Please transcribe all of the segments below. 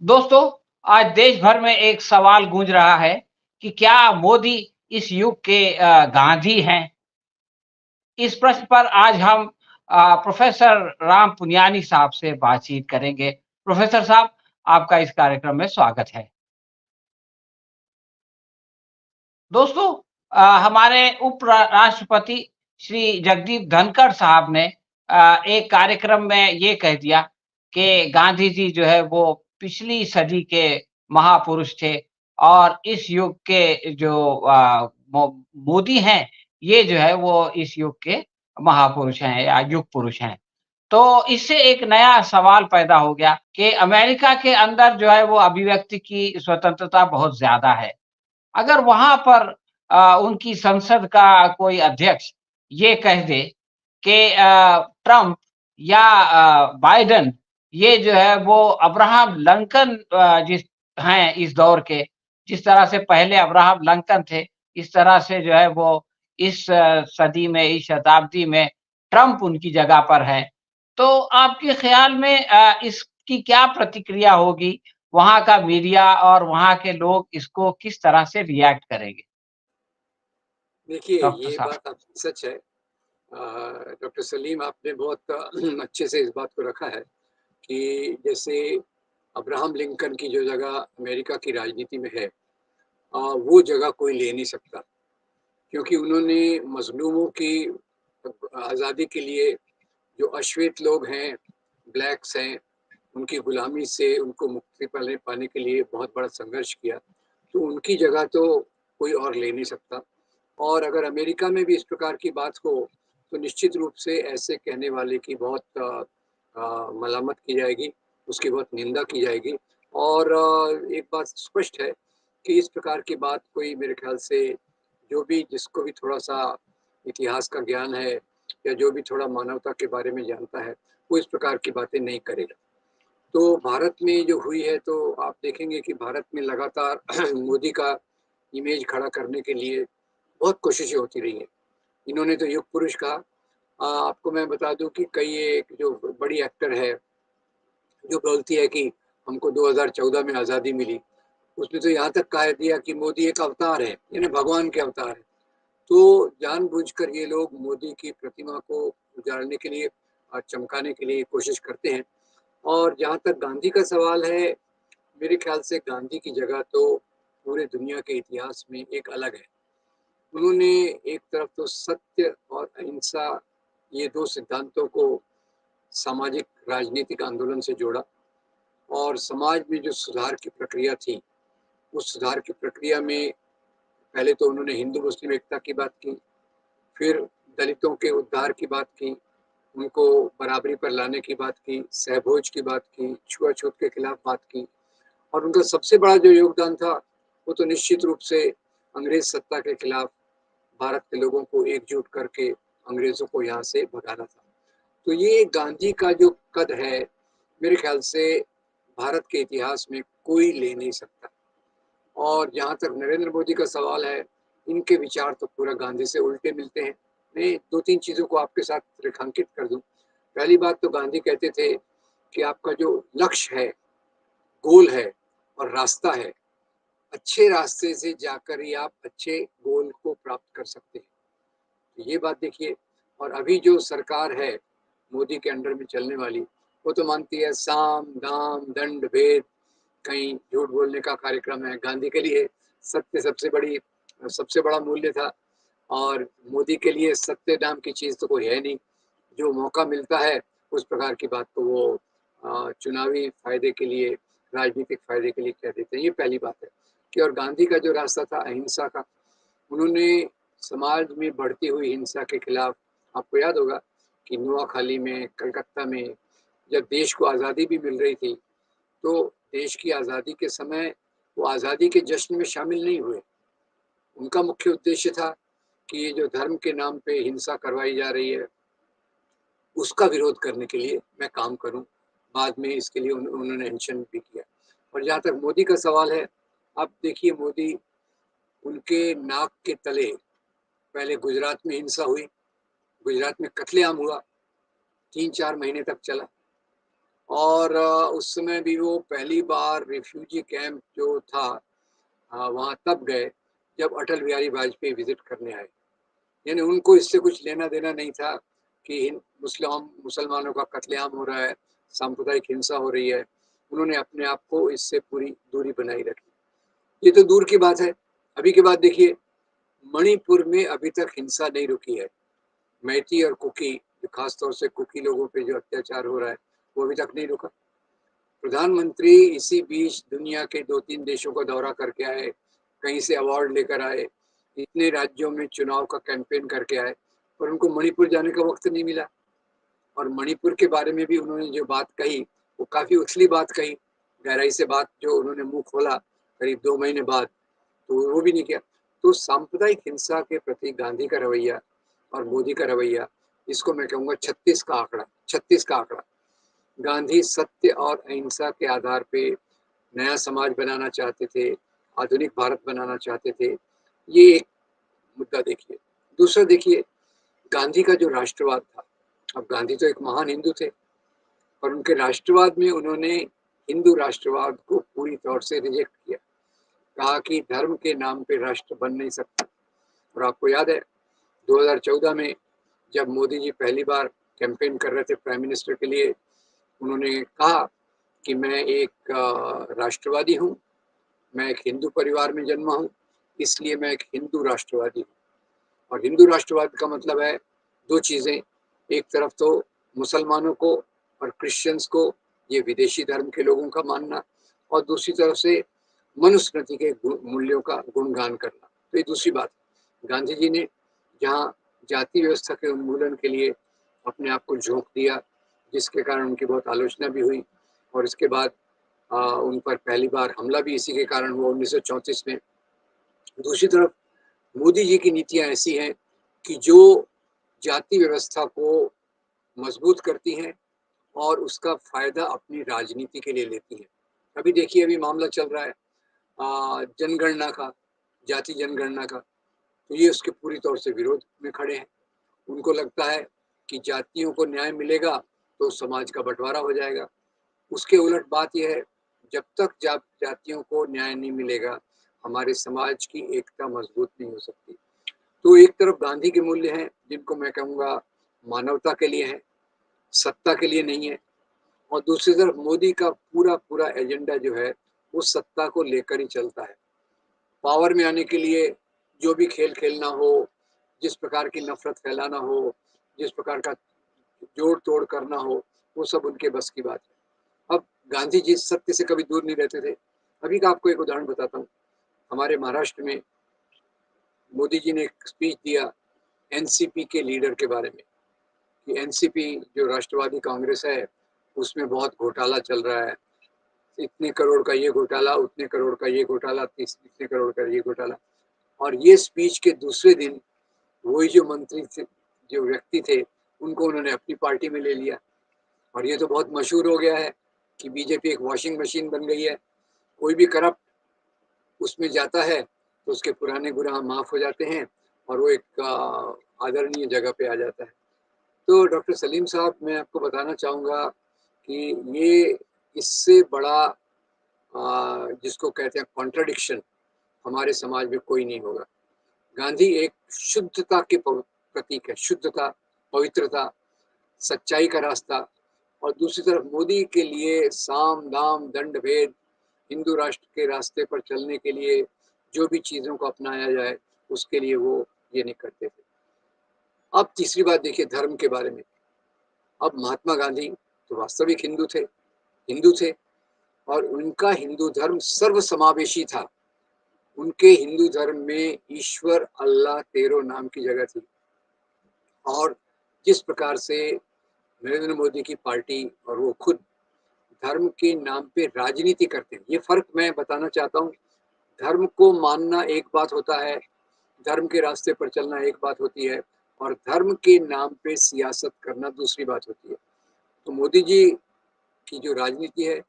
दोस्तों, आज देश भर में एक सवाल गूंज रहा है कि क्या मोदी इस युग के गांधी हैं? इस प्रश्न पर आज हम प्रोफेसर राम पुनियानी साहब से बातचीत करेंगे। प्रोफेसर साहब, आपका इस कार्यक्रम में स्वागत है। दोस्तों, हमारे राष्ट्रपति श्री जगदीप धनखड़ साहब ने एक कार्यक्रम में ये कह दिया कि गांधी जी जो है वो पिछली सदी के महापुरुष थे और इस युग के जो मोदी हैं, ये जो है वो इस युग के महापुरुष हैं या युग पुरुष हैं। तो इससे एक नया सवाल पैदा हो गया कि अमेरिका के अंदर जो है वो अभिव्यक्ति की स्वतंत्रता बहुत ज्यादा है। अगर वहाँ पर उनकी संसद का कोई अध्यक्ष ये कह दे कि ट्रम्प या बाइडेन ये जो है वो अब्राहम लिंकन जिस हैं इस दौर के, जिस तरह से पहले अब्राहम लिंकन थे, इस तरह से जो है वो इस सदी में, इस शताब्दी में ट्रम्प उनकी जगह पर है। तो आपके ख़्याल में इसकी क्या प्रतिक्रिया होगी? वहाँ का मीडिया और वहाँ के लोग इसको किस तरह से रिएक्ट करेंगे? देखिए, डॉक्टर ये साहब। बात आपकी सच है। डॉक्टर सलीम आपने बहुत अच्छे से इस बात को रखा है कि जैसे अब्राहम लिंकन की जो जगह अमेरिका की राजनीति में है, वो जगह कोई ले नहीं सकता, क्योंकि उन्होंने मज़लूमों की आज़ादी के लिए जो अश्वेत लोग हैं, ब्लैक्स हैं, उनकी गुलामी से उनको मुक्ति पाने पाने के लिए बहुत बड़ा संघर्ष किया। तो उनकी जगह तो कोई और ले नहीं सकता। और अगर अमेरिका में भी इस प्रकार की बात हो, तो निश्चित रूप से ऐसे कहने वाले की बहुत मलामत की जाएगी, उसकी बहुत निंदा की जाएगी। और एक बात स्पष्ट है कि इस प्रकार की बात कोई मेरे ख्याल से जो भी जिसको भी थोड़ा-सा इतिहास का ज्ञान है या जो भी थोड़ा मानवता के बारे में जानता है, वो इस प्रकार की बातें नहीं करेगा। तो भारत में जो हुई है, तो आप देखेंगे कि भारत में लगातार मोदी का इमेज खड़ा करने के लिए बहुत कोशिशें होती रही हैं। इन्होंने तो युग पुरुष कहा। आपको मैं बता दूँ कि कई एक जो बड़ी एक्टर है, जो बोलती है कि हमको 2014 में आज़ादी मिली, उसने तो यहाँ तक कह दिया कि मोदी एक अवतार है, यानी भगवान के अवतार है। तो जानबूझकर ये लोग मोदी की प्रतिमा को उजाड़ने के लिए चमकाने के लिए कोशिश करते हैं। और जहाँ तक गांधी का सवाल है, मेरे ख्याल से गांधी की जगह तो पूरे दुनिया के इतिहास में एक अलग है। उन्होंने एक तरफ तो सत्य और अहिंसा, ये 2 सिद्धांतों को सामाजिक राजनीतिक आंदोलन से जोड़ा और समाज में जो सुधार की प्रक्रिया थी, उस सुधार की प्रक्रिया में पहले तो उन्होंने हिंदू-मुस्लिम एकता की बात की, फिर दलितों के उद्धार की बात की, उनको बराबरी पर लाने की बात की, सहभोज की बात की, छुआ-छूत के खिलाफ बात की। और उनका सबसे बड़ा जो योगदान था, वो तो निश्चित रूप से अंग्रेज सत्ता के खिलाफ भारत के लोगों को एकजुट करके अंग्रेजों को यहाँ से भगाना था। तो ये गांधी का जो कद है, मेरे ख्याल से भारत के इतिहास में कोई ले नहीं सकता। और जहाँ तक नरेंद्र मोदी का सवाल है, इनके विचार तो पूरा गांधी से उल्टे मिलते हैं। मैं 2-3 चीज़ों को आपके साथ रेखांकित कर दूँ। पहली बात तो गांधी कहते थे कि आपका जो लक्ष्य है, गोल है और रास्ता है, अच्छे रास्ते से जाकर ही आप अच्छे गोल को प्राप्त कर सकते हैं। तो ये बात देखिए। और अभी जो सरकार है मोदी के अंडर में चलने वाली, वो तो मानती है साम दाम दंड भेद, कहीं झूठ बोलने का कार्यक्रम है। गांधी के लिए सत्य सबसे बड़ा मूल्य था और मोदी के लिए सत्य नाम की चीज़ तो कोई है नहीं। जो मौका मिलता है उस प्रकार की बात को वो चुनावी फायदे के लिए, राजनीतिक फायदे के लिए कह देते हैं। ये पहली बात है कि और गांधी का जो रास्ता था अहिंसा का, उन्होंने समाज में बढ़ती हुई हिंसा के खिलाफ, आपको याद होगा कि नोआखाली में, कलकत्ता में जब देश को आज़ादी भी मिल रही थी, तो देश की आज़ादी के समय वो आज़ादी के जश्न में शामिल नहीं हुए। उनका मुख्य उद्देश्य था कि ये जो धर्म के नाम पे हिंसा करवाई जा रही है, उसका विरोध करने के लिए मैं काम करूं। बाद में इसके लिए उन्होंने अनशन भी किया। और जहाँ तक मोदी का सवाल है, आप देखिए मोदी, उनके नाक के तले पहले गुजरात में हिंसा हुई, गुजरात में कत्लेआम हुआ, 3-4 महीने तक चला। और उस समय भी वो पहली बार रिफ्यूजी कैंप जो था वहाँ तब गए जब अटल बिहारी वाजपेयी विजिट करने आए। यानी उनको इससे कुछ लेना देना नहीं था कि मुसलमानों का कत्लेआम हो रहा है, सांप्रदायिक हिंसा हो रही है। उन्होंने अपने आप को इससे पूरी दूरी बनाई रखी। ये तो दूर की बात है। अभी की बात देखिए, मणिपुर में अभी तक हिंसा नहीं रुकी है। मैती और कुकी, खास तौर से कुकी लोगों पे जो अत्याचार हो रहा है, वो अभी तक नहीं रुका। प्रधानमंत्री इसी बीच दुनिया के 2-3 देशों का दौरा करके आए, कहीं से अवार्ड लेकर आए, इतने राज्यों में चुनाव का कैंपेन करके आए, पर उनको मणिपुर जाने का वक्त नहीं मिला। और मणिपुर के बारे में भी उन्होंने जो बात कही, वो काफी उछली बात कही, गहराई से बात जो उन्होंने मुंह खोला करीब 2 महीने बाद, तो वो भी नहीं किया। तो सांप्रदायिक हिंसा के प्रति गांधी का रवैया और मोदी का रवैया, इसको मैं कहूँगा 36 का आंकड़ा, 36 का आंकड़ा। गांधी सत्य और अहिंसा के आधार पे नया समाज बनाना चाहते थे, आधुनिक भारत बनाना चाहते थे। ये एक मुद्दा देखिए। दूसरा देखिए, गांधी का जो राष्ट्रवाद था, अब गांधी तो एक महान हिंदू थे, और उनके राष्ट्रवाद में उन्होंने हिंदू राष्ट्रवाद को पूरी तौर से रिजेक्ट किया। कहा कि धर्म के नाम पे राष्ट्र बन नहीं सकता। और आपको याद है 2014 में जब मोदी जी पहली बार कैंपेन कर रहे थे प्राइम मिनिस्टर के लिए, उन्होंने कहा कि मैं एक राष्ट्रवादी हूँ, मैं एक हिंदू परिवार में जन्मा हूँ, इसलिए मैं एक हिंदू राष्ट्रवादी हूँ। और हिंदू राष्ट्रवाद का मतलब है दो चीजें, एक तरफ तो मुसलमानों को और क्रिश्चियंस को, ये विदेशी धर्म के लोगों का मानना, और दूसरी तरफ से मनुस्मृति के मूल्यों का गुणगान करना। तो ये दूसरी बात। गांधी जी ने जहाँ जाति व्यवस्था के उन्मूलन के लिए अपने आप को झोंक दिया, जिसके कारण उनकी बहुत आलोचना भी हुई, और इसके बाद उन पर पहली बार हमला भी इसी के कारण हुआ 1934 में। दूसरी तरफ मोदी जी की नीतियां ऐसी हैं कि जो जाति व्यवस्था को मजबूत करती हैं और उसका फायदा अपनी राजनीति के लिए लेती हैं। अभी देखिए, अभी मामला चल रहा है जनगणना का, जाति जनगणना का, तो ये उसके पूरी तौर से विरोध में खड़े हैं। उनको लगता है कि जातियों को न्याय मिलेगा तो समाज का बंटवारा हो जाएगा। उसके उलट बात यह है, जब तक जातियों को न्याय नहीं मिलेगा, हमारे समाज की एकता मजबूत नहीं हो सकती। तो एक तरफ गांधी के मूल्य हैं, जिनको मैं कहूँगा मानवता के लिए है, सत्ता के लिए नहीं है, और दूसरी तरफ मोदी का पूरा पूरा एजेंडा जो है वो सत्ता को लेकर ही चलता है। पावर में आने के लिए जो भी खेल खेलना हो, जिस प्रकार की नफरत फैलाना हो, जिस प्रकार का जोड़ तोड़ करना हो, वो सब उनके बस की बात है। अब गांधी जी सत्य से कभी दूर नहीं रहते थे। अभी का आपको एक उदाहरण बताता हूँ। हमारे महाराष्ट्र में मोदी जी ने एक स्पीच दिया एनसीपी के लीडर के बारे में, कि एनसीपी जो राष्ट्रवादी कांग्रेस है, उसमें बहुत घोटाला चल रहा है, इतने करोड़ का ये घोटाला, उतने करोड़ का ये घोटाला, इतने करोड़ का ये घोटाला। और ये स्पीच के दूसरे दिन वही जो मंत्री थे, जो व्यक्ति थे, उनको उन्होंने अपनी पार्टी में ले लिया। और ये तो बहुत मशहूर हो गया है कि बीजेपी एक वॉशिंग मशीन बन गई है। कोई भी करप्ट उसमें जाता है तो उसके पुराने गुनाह माफ हो जाते हैं और वो एक आदरणीय जगह पे आ जाता है। तो डॉक्टर सलीम साहब, मैं आपको बताना चाहूँगा कि ये इससे बड़ा जिसको कहते हैं कॉन्ट्रडिक्शन हमारे समाज में कोई नहीं होगा। गांधी एक शुद्धता के प्रतीक है, शुद्धता, पवित्रता, सच्चाई का रास्ता। और दूसरी तरफ मोदी के लिए साम दाम दंड भेद, हिंदू राष्ट्र के रास्ते पर चलने के लिए जो भी चीजों को अपनाया जाए, उसके लिए वो ये नहीं करते थे। अब तीसरी बात देखिए धर्म के बारे में। अब महात्मा गांधी तो वास्तविक हिंदू थे, और उनका हिंदू धर्म सर्वसमावेशी था। उनके हिंदू धर्म में ईश्वर, अल्लाह, तेरो नाम की जगह थी। और जिस प्रकार से नरेंद्र मोदी की पार्टी और वो खुद धर्म के नाम पे राजनीति करते हैं, ये फर्क मैं बताना चाहता हूँ। धर्म को मानना एक बात होता है, धर्म के रास्ते पर चलना एक बात होती है, और धर्म के नाम पे सियासत करना दूसरी बात होती है। तो मोदी जी की जो राजनीति है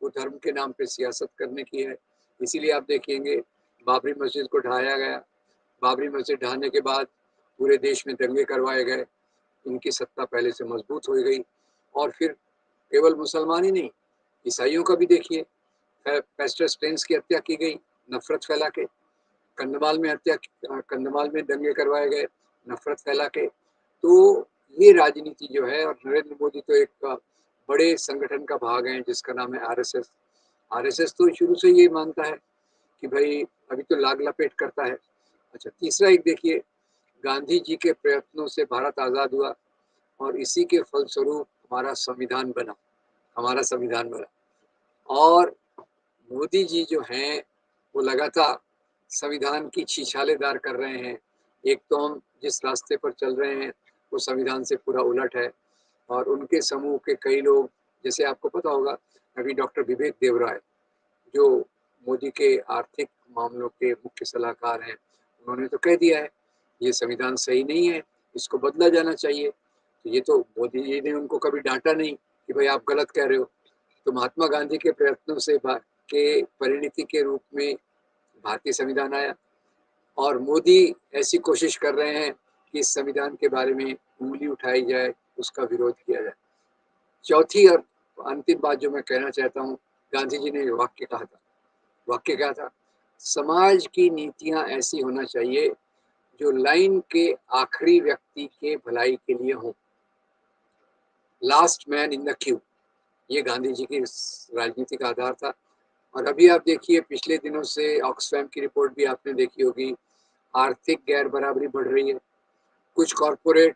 वो धर्म के नाम पे सियासत करने की है। इसीलिए आप देखेंगे बाबरी मस्जिद को ढाया गया, बाबरी मस्जिद ढहाने के बाद पूरे देश में दंगे करवाए गए, इनकी सत्ता पहले से मजबूत हो गई, और फिर केवल मुसलमान ही नहीं, ईसाइयों का भी देखिए, पेस्टर स्टेन्स की हत्या की गई नफरत फैला के, कंधमाल में दंगे करवाए गए नफरत फैला के। तो ये राजनीति जो है, और नरेंद्र मोदी तो एक बड़े संगठन का भाग है जिसका नाम है आरएसएस। आरएसएस तो शुरू से ये मानता है कि भाई अभी तो लाग लपेट करता है। अच्छा, तीसरा एक देखिए, गांधी जी के प्रयत्नों से भारत आज़ाद हुआ और इसी के फलस्वरूप हमारा संविधान बना। और मोदी जी जो हैं वो लगातार संविधान की छीछालेदार कर रहे हैं। एक तो हम जिस रास्ते पर चल रहे हैं वो संविधान से पूरा उलट है, और उनके समूह के कई लोग, जैसे आपको पता होगा अभी डॉक्टर विवेक देवराय जो मोदी के आर्थिक मामलों के मुख्य सलाहकार हैं, उन्होंने तो कह दिया है ये संविधान सही नहीं है, इसको बदला जाना चाहिए। तो ये तो मोदी जी ने उनको कभी डांटा नहीं कि भाई आप गलत कह रहे हो। तो महात्मा गांधी के प्रयत्नों से के परिणति के रूप में भारतीय संविधान आया, और मोदी ऐसी कोशिश कर रहे हैं कि इस संविधान के बारे में उंगली उठाई जाए, उसका विरोध किया जाए। चौथी और अंतिम बात जो मैं कहना चाहता हूँ, गांधी जी ने वाक्य कहा था, वाक्य क्या था? समाज की नीतियां ऐसी होना चाहिए जो लाइन के आखिरी व्यक्ति के भलाई के लिए हो, last man in the Q. ये गांधी जी की राजनीति का आधार था। और अभी आप देखिए, पिछले दिनों से ऑक्सफैम की रिपोर्ट भी आपने देखी होगी, आर्थिक गैर बराबरी बढ़ रही है। कुछ कॉरपोरेट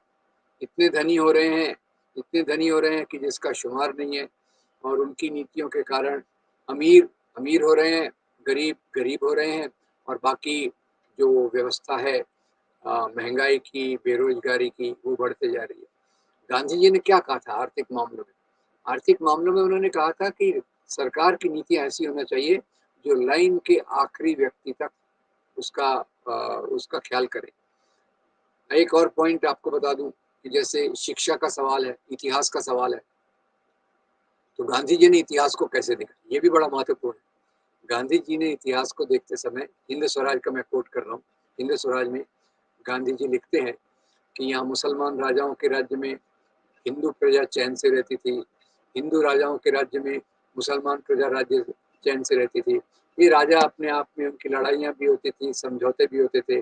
इतने धनी हो रहे हैं, इतने धनी हो रहे हैं कि जिसका शुमार नहीं है, और उनकी नीतियों के कारण अमीर अमीर हो रहे हैं, गरीब गरीब हो रहे हैं, और बाकी जो व्यवस्था है महंगाई की, बेरोजगारी की, वो बढ़ते जा रही है। गांधी जी ने क्या कहा था आर्थिक मामलों में? आर्थिक मामलों में उन्होंने कहा था कि सरकार की नीतियां ऐसी होना चाहिए जो लाइन के आखिरी व्यक्ति तक उसका ख्याल करे। एक और पॉइंट आपको बता दूं कि जैसे शिक्षा का सवाल है, इतिहास का सवाल है, तो गांधी जी ने इतिहास को कैसे देखा, ये भी बड़ा महत्वपूर्ण है। गांधी जी ने इतिहास को देखते समय, हिंद स्वराज का मैं कोट कर रहा हूँ, हिंद स्वराज में गांधी जी लिखते हैं कि यहाँ मुसलमान राजाओं के राज्य में हिंदू प्रजा चैन से रहती थी, हिंदू राजाओं के राज्य में मुसलमान प्रजा राज्य चैन से रहती थी। ये राजा अपने आप में, उनकी लड़ाइयाँ भी होती थी, समझौते भी होते थे।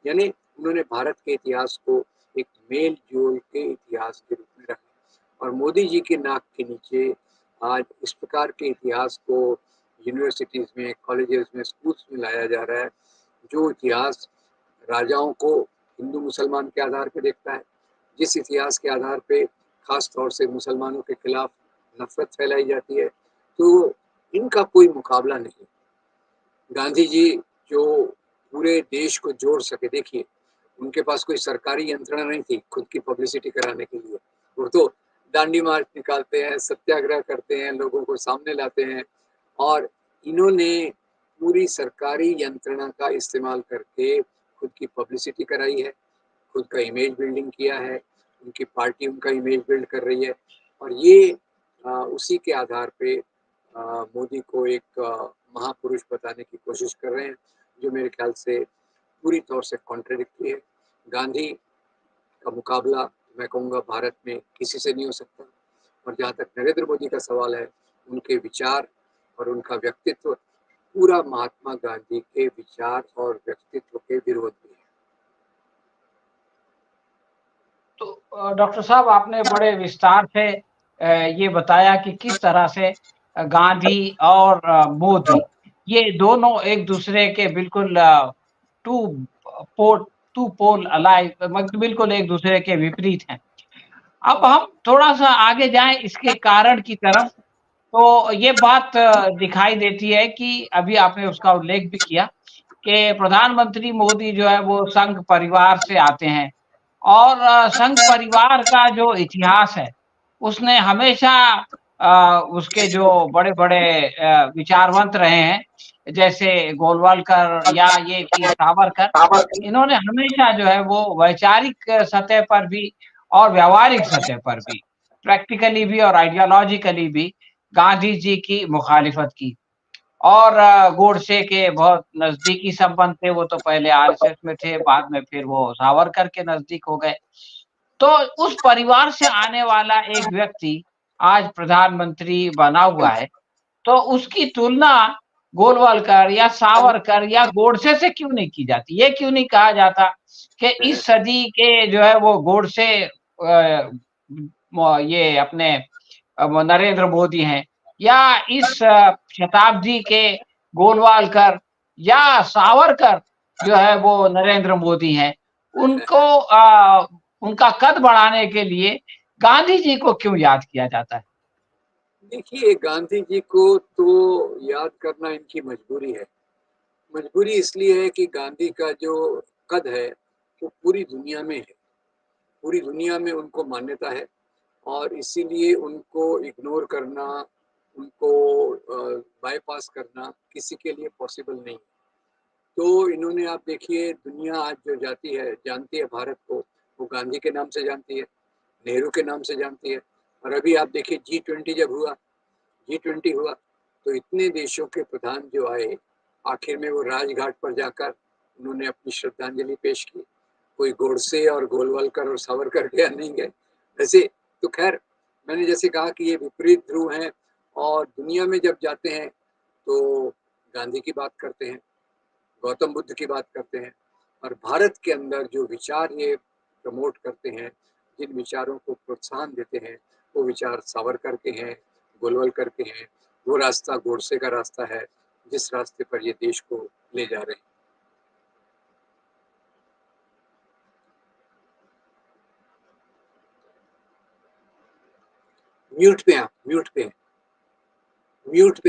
यानी उन्होंने भारत के इतिहास को एक मेल जोल के इतिहास के रूप में रखा। और मोदी जी के नाक के नीचे आज इस प्रकार के इतिहास को यूनिवर्सिटीज़ में, कॉलेजेस में, स्कूल्स में लाया जा रहा है, जो इतिहास राजाओं को हिंदू मुसलमान के आधार पर देखता है, जिस इतिहास के आधार पे खास तौर से मुसलमानों के खिलाफ नफरत फैलाई जाती है, तो इनका कोई मुकाबला नहीं। गांधी जी जो पूरे देश को जोड़ सके, देखिए उनके पास कोई सरकारी यंत्रणा नहीं थी खुद की पब्लिसिटी कराने के लिए। वो तो दांडी मार्च निकालते हैं, सत्याग्रह करते हैं, लोगों को सामने लाते हैं, और इन्होंने पूरी सरकारी यंत्रणा का इस्तेमाल करके खुद की पब्लिसिटी कराई है, खुद का इमेज बिल्डिंग किया है, उनकी पार्टी उनका इमेज बिल्ड कर रही है। और ये उसी के आधार पे मोदी को एक महापुरुष बताने की कोशिश कर रहे हैं, जो मेरे ख्याल से पूरी तौर से कॉन्ट्रडिक्टरी है। गांधी का मुकाबला मैं कहूँगा भारत में किसी से नहीं हो सकता। और जहाँ तक नरेंद्र मोदी का सवाल है, उनके विचार और उनका व्यक्तित्व पूरा महात्मा गांधी के विचार और व्यक्तित्व के विरोध में है। तो डॉक्टर साहब, आपने बड़े विस्तार से ये बताया कि किस तरह से गांधी और मोदी, ये दोनों एक दूसरे के बिल्कुल to pole to pole alike, बिल्कुल एक दूसरे के विपरीत हैं। अब हम थोड़ा-सा आगे जाएँ इसके कारण की तरफ, तो ये बात दिखाई देती है कि अभी आपने उसका उल्लेख भी किया कि प्रधानमंत्री मोदी जो है वो संघ परिवार से आते हैं, और संघ परिवार का जो इतिहास है, उसने हमेशा उसके जो बड़े-बड़े विचारवंत रहे हैं, जैसे गोलवलकर या ये कि सावरकर, इन्होंने हमेशा जो है वो वैचारिक सतह पर भी और व्यावहारिक सतह पर भी, प्रैक्टिकली भी और आइडियोलॉजिकली भी गांधी जी की मुखालिफत की। और गोडसे के बहुत नज़दीकी संबंध थे, वो तो पहले आरएसएस में थे, बाद में फिर वो सावरकर के नज़दीक हो गए। तो उस परिवार से आने वाला एक व्यक्ति आज प्रधानमंत्री बना हुआ है, तो उसकी तुलना गोलवलकर या सावरकर या गोडसे से क्यों नहीं की जाती? ये क्यों नहीं कहा जाता कि इस सदी के जो है वो गोडसे ये अपने वो नरेंद्र मोदी हैं या इस शताब्दी के गोलवालकर या सावरकर जो है वो नरेंद्र मोदी हैं। उनको उनका कद बढ़ाने के लिए गांधी जी को क्यों याद किया जाता है? देखिए, गांधी जी को तो याद करना इनकी मजबूरी है। मजबूरी इसलिए है कि गांधी का जो कद है, वो पूरी दुनिया में है। पूरी दुनिया में उनको मान्यता है और इसीलिए उनको इग्नोर करना, उनको बायपास करना किसी के लिए पॉसिबल नहीं। तो इन्होंने आप देखिए दुनिया आज जो जानती है भारत को, वो गांधी के नाम से जानती है, नेहरू के नाम से जानती है। और अभी आप देखिए G20 जब हुआ, G20 हुआ, तो इतने देशों के प्रधान जो आए, आखिर में वो राजघाट पर जाकर उन्होंने अपनी श्रद्धांजलि पेश की। कोई गोडसे और गोलवलकर और सावरकर गया नहीं गए। वैसे तो खैर मैंने जैसे कहा कि ये विपरीत ध्रुव हैं और दुनिया में जब जाते हैं तो गांधी की बात करते हैं, गौतम बुद्ध की बात करते हैं और भारत के अंदर जो विचार ये प्रमोट करते हैं, जिन विचारों को प्रोत्साहन देते हैं, वो विचार सावरकर के हैं, गोलवलकर के हैं। वो रास्ता गोडसे का रास्ता है, जिस रास्ते पर ये देश को ले जा रहे हैं। म्यूट पे हैं आप, म्यूट पे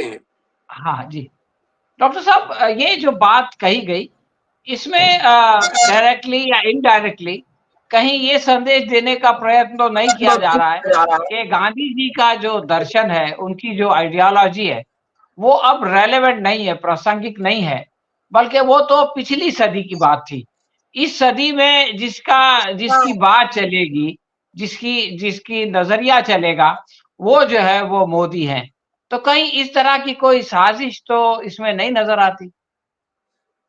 हैं। हाँ जी। डॉक्टर साहब ये जो बात कही गई, इसमें डायरेक्टली या इनडायरेक्टली कहीं ये संदेश देने का प्रयत्न तो नहीं किया जा रहा है कि गांधी जी का जो दर्शन है, उनकी जो आइडियोलॉजी है, वो अब रेलेवेंट नहीं है, प्रासंगिक नहीं है, बल्कि वो तो पिछली सदी की बात थी। इस सदी में जिसकी बात चलेगी, जिसकी जिसकी नज़रिया चलेगा, वो जो है वो मोदी हैं। तो कहीं इस तरह की कोई साज़िश तो इसमें नहीं नज़र आती?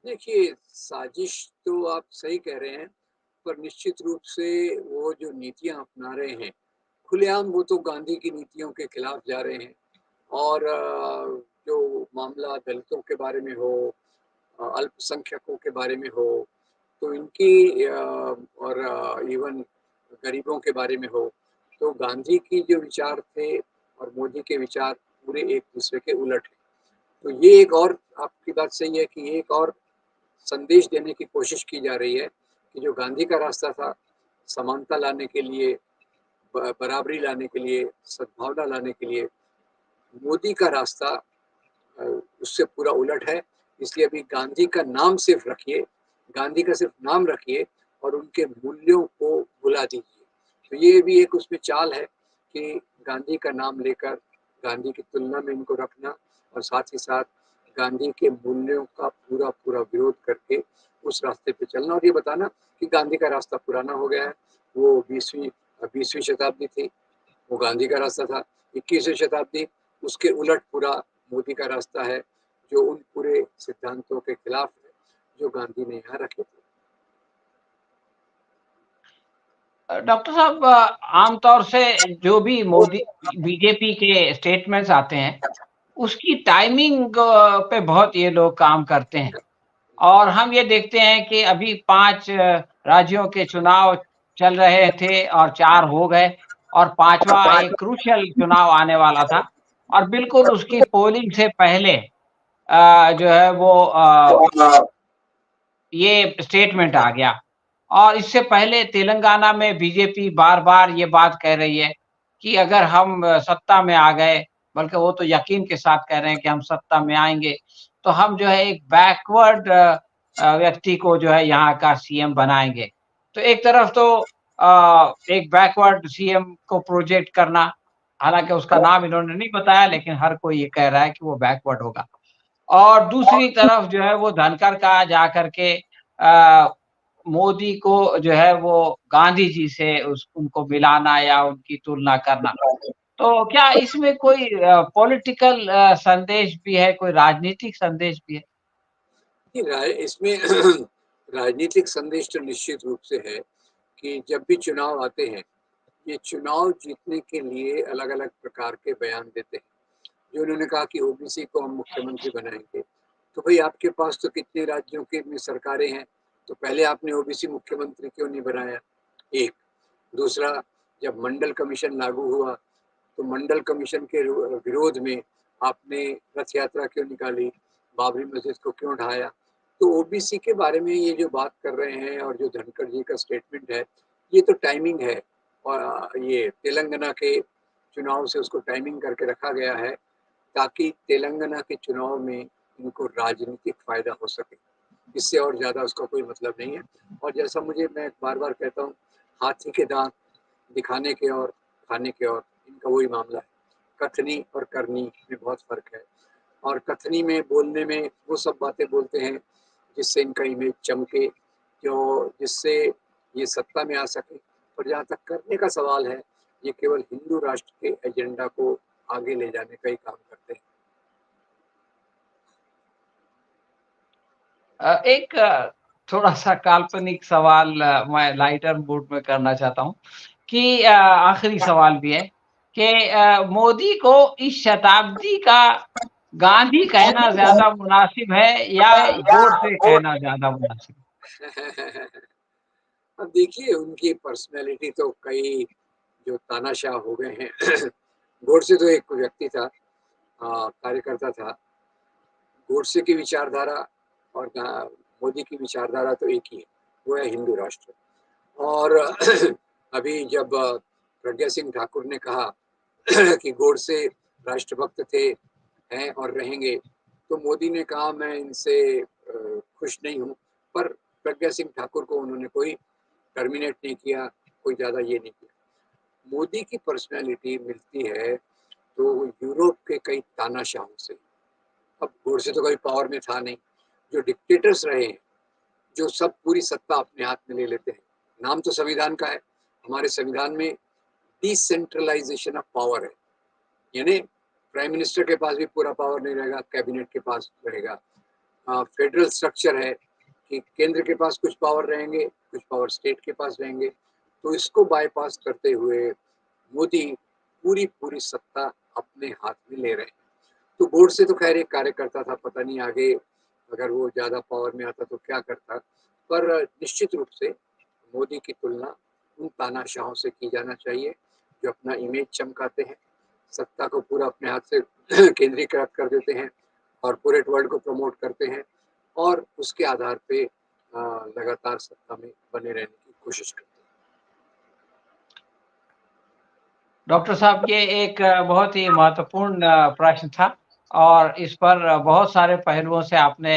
देखिए, साजिश तो आप सही कह रहे हैं, पर निश्चित रूप से वो जो नीतियाँ अपना रहे हैं, खुलेआम वो तो गांधी की नीतियों के खिलाफ जा रहे हैं और जो मामला दलितों के बारे में हो, अल्पसंख्यकों के बारे में हो, तो इनकी और इवन गरीबों के बारे में हो, तो गांधी की जो विचार थे और मोदी के विचार पूरे एक दूसरे के उलट हैं। तो ये एक और आपकी बात सही है कि एक और संदेश देने की कोशिश की जा रही है कि जो गांधी का रास्ता था, समानता लाने के लिए, बराबरी लाने के लिए, सद्भावना लाने के लिए, मोदी का रास्ता उससे पूरा उलट है। इसलिए अभी गांधी का नाम सिर्फ रखिए, गांधी का सिर्फ नाम रखिए और उनके मूल्यों को भुला दीजिए। तो ये भी एक उसमें चाल है कि गांधी का नाम लेकर गांधी की तुलना में इनको रखना और साथ ही साथ गांधी के मूल्यों का पूरा विरोध करके उस रास्ते पे चलना और ये बताना कि गांधी का रास्ता पुराना हो गया है। वो 20वीं शताब्दी थी, वो गांधी का रास्ता था। 21वीं शताब्दी उसके उलट पूरा मोदी का रास्ता है, जो उन पूरे सिद्धांतों के खिलाफ है, जो गांधी ने यहाँ रखे थे। डॉक्टर साहब आमतौर से जो भी मोदी बीजेपी के स्टेटमेंट्स आते हैं, उसकी टाइमिंग पे बहुत ये लोग काम करते हैं। और हम ये देखते हैं कि अभी 5 राज्यों के चुनाव चल रहे थे और 4 हो गए और 5वां एक क्रूशियल चुनाव आने वाला था और बिल्कुल उसकी पोलिंग से पहले जो है वो ये स्टेटमेंट आ गया। और इससे पहले तेलंगाना में बीजेपी बार-बार ये बात कह रही है कि अगर हम सत्ता में आ गए, बल्कि वो तो यकीन के साथ कह रहे हैं कि हम सत्ता में आएँगे, तो हम जो है एक बैकवर्ड व्यक्ति को जो है यहाँ का सीएम बनाएँगे। तो एक तरफ तो एक बैकवर्ड सीएम को प्रोजेक्ट करना, हालाँकि उसका नाम इन्होंने नहीं बताया लेकिन हर कोई ये कह रहा है कि वो बैकवर्ड होगा। और दूसरी तरफ जो है वो धनखड़ का जाकर के मोदी को जो है वो गांधी जी से उस उनको मिलाना या उनकी तुलना करना। तो क्या इसमें कोई पॉलिटिकल संदेश भी है, कोई राजनीतिक संदेश भी है? इसमें राजनीतिक संदेश तो निश्चित रूप से है कि जब भी चुनाव आते हैं ये चुनाव जीतने के लिए अलग-अलग प्रकार के बयान देते हैं। जो उन्होंने कहा कि ओबीसी को हम मुख्यमंत्री बनाएँगे। तो भई आपके पास तो कितने राज्यों की में सरकारें हैं, तो पहले आपने ओबीसी मुख्यमंत्री क्यों नहीं बनाया? एक। दूसरा, जब मंडल कमीशन लागू हुआ, तो मंडल कमीशन के विरोध में आपने रथ यात्रा क्यों निकाली? बाबरी मस्जिद को क्यों ढाया? तो ओबीसी के बारे में ये जो बात कर रहे हैं और जो धनखड़ जी का स्टेटमेंट है, ये तो टाइमिंग है और ये तेलंगाना के चुनाव से उसको टाइमिंग करके रखा गया है, ताकि तेलंगाना के चुनाव में इनको राजनीतिक फ़ायदा हो सके। इससे और ज़्यादा उसका कोई मतलब नहीं है और जैसा मैं बार-बार कहता हूँ, हाथी के दाँत दिखाने के और खाने के और, इनका वही मामला है। कथनी और करनी में बहुत फ़र्क है और कथनी में बोलने में वो सब बातें बोलते हैं, जिससे इनका इमेज चमके, जिससे ये सत्ता में आ सके और जहाँ तक करने का सवाल है, ये केवल हिंदू राष्ट्र के एजेंडा को आगे ले जाने का ही काम करते हैं। एक थोड़ा-सा काल्पनिक सवाल मैं लाइटर मूड में करना चाहता हूँ कि आखिरी सवाल भी है कि मोदी को इस शताब्दी का गांधी कहना ज़्यादा मुनासिब है या गोडसे कहना ज़्यादा मुनासिब है? अब देखिए उनकी पर्सनैलिटी तो कई जो तानाशाह हो गए हैं। गोडसे तो एक व्यक्ति था, कार्यकर्ता था। गोडसे की विचारधारा और मोदी की विचारधारा तो एक ही है, वो है हिंदू राष्ट्र। और अभी जब प्रज्ञा सिंह ठाकुर ने कहा कि गोडसे राष्ट्रभक्त थे, हैं और रहेंगे, तो मोदी ने कहा मैं इनसे खुश नहीं हूँ, पर प्रज्ञा सिंह ठाकुर को उन्होंने कोई टर्मिनेट नहीं किया, कोई ज़्यादा ये नहीं किया। मोदी की पर्सनैलिटी मिलती है, तो यूरोप के कई तानाशाहों से। अब गोडसे तो कभी पावर में था नहीं, जो डिक्टेटर्स रहे हैं, जो सब पूरी सत्ता अपने हाथ में ले लेते हैं। नाम तो संविधान का है, हमारे संविधान में डिसेंट्रलाइजेशन ऑफ पावर है, यानी प्राइम मिनिस्टर के पास भी पूरा पावर नहीं रहेगा, कैबिनेट के पास रहेगा। फेडरल स्ट्रक्चर है कि केंद्र के पास कुछ पावर रहेंगे, कुछ पावर स्टेट के पास रहेंगे, तो इसको बाईपास करते हुए मोदी पूरी सत्ता अपने हाथ में ले रहे हैं। तो गोडसे तो खैर एक कार्यकर्ता था, पता नहीं आगे अगर वो ज़्यादा पावर में आता तो क्या करता, पर निश्चित रूप से मोदी की तुलना उन तानाशाहों से की जाना चाहिए, जो अपना इमेज चमकाते हैं, सत्ता को पूरा अपने हाथ से केंद्रीकृत कर देते हैं और पूरे वर्ल्ड को प्रमोट करते हैं और उसके आधार पे लगातार सत्ता में बने रहने की कोशिश करते हैं। डॉक्टर साहब ये एक बहुत ही महत्वपूर्ण प्रश्न था और इस पर बहुत सारे पहलुओं से आपने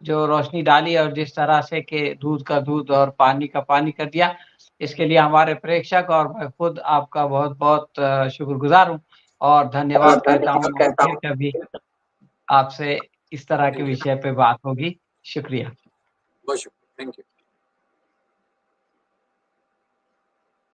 जो रोशनी डाली और जिस तरह से कि दूध का दूध और पानी का पानी कर दिया, इसके लिए हमारे प्रेक्षक और मैं खुद आपका बहुत-बहुत शुक्रगुज़ार हूँ और धन्यवाद कहता हूँ और फिर कभी आपसे इस तरह के थैंक यू, विषय पे बात होगी। शुक्रिया। बहुत शुक्रिया, थैंक यू।